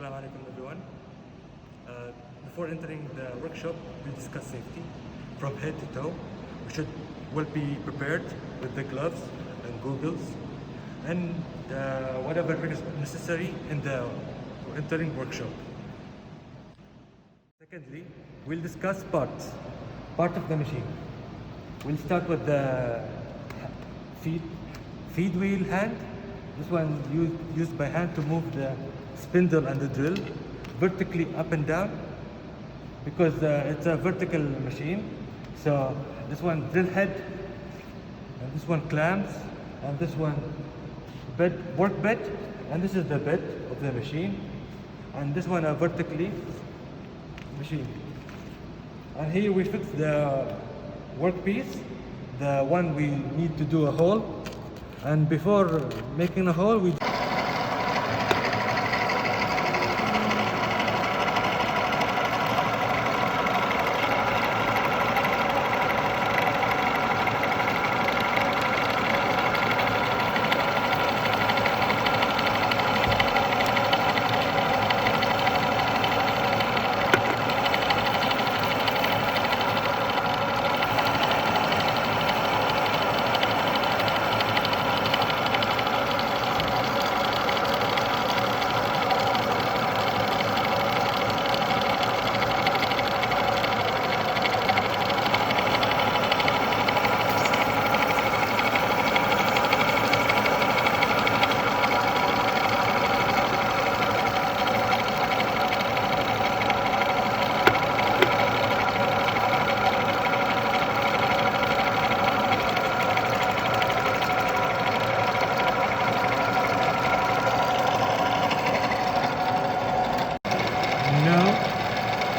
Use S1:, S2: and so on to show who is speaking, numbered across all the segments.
S1: Assalamu alaikum everyone. Before entering the workshop, we discuss safety from head to toe. We should well be prepared with the gloves and goggles and whatever is necessary in the entering workshop. Secondly, we'll discuss part of the machine. We'll start with the feed wheel hand. This one used by hand to move the spindle and the drill vertically up and down because it's a vertical machine. So this one drill head, and this one clamps, and this one work bed, and this is the bed of the machine, and this one a vertically machine. And here we fix the workpiece, the one we need to do a hole. And before making a hole, we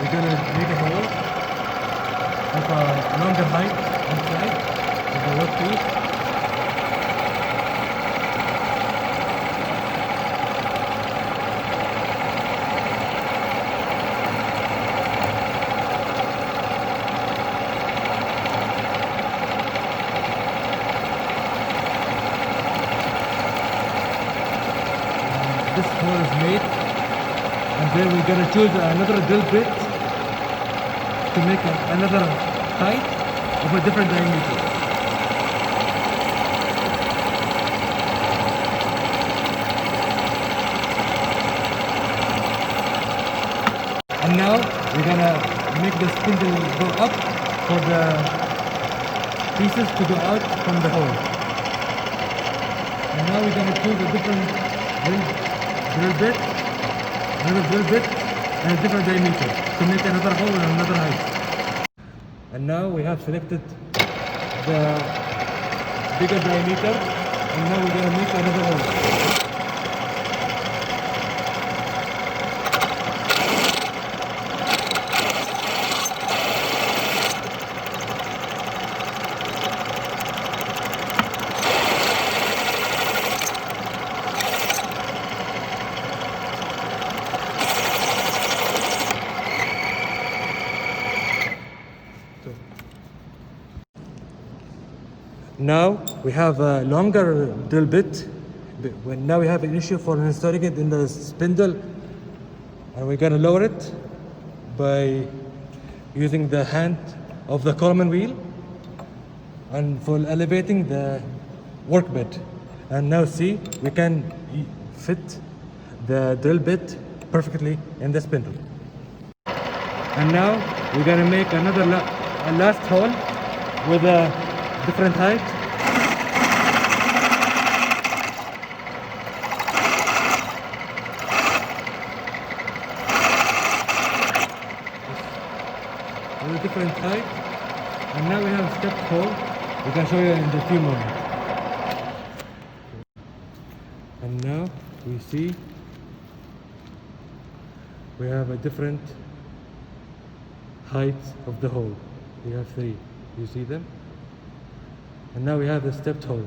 S1: we're going to make a hole of a longer height inside of the workpiece. This hole is made, and then we're going to choose another drill bit to make another height of a different diameter. And now we're going to make the spindle go up for the pieces to go out from the hole. And now we're going to choose a different drill bit, another drill bit, and a different diameter to make another hole and another height. And now we have selected the bigger diameter, and now we're going to make another hole. Now we have a longer drill bit. Now we have an issue for installing it in the spindle, and we're going to lower it by using the hand of the column wheel and for elevating the work bit. And now see, we can fit the drill bit perfectly in the spindle. And now we're going to make another last hole with a different height. With a different height. And now we have a stepped hole. We can show you in the few moments. And now we see we have a different heights of the hole. We have three. You see them? And now we have the stepped hole.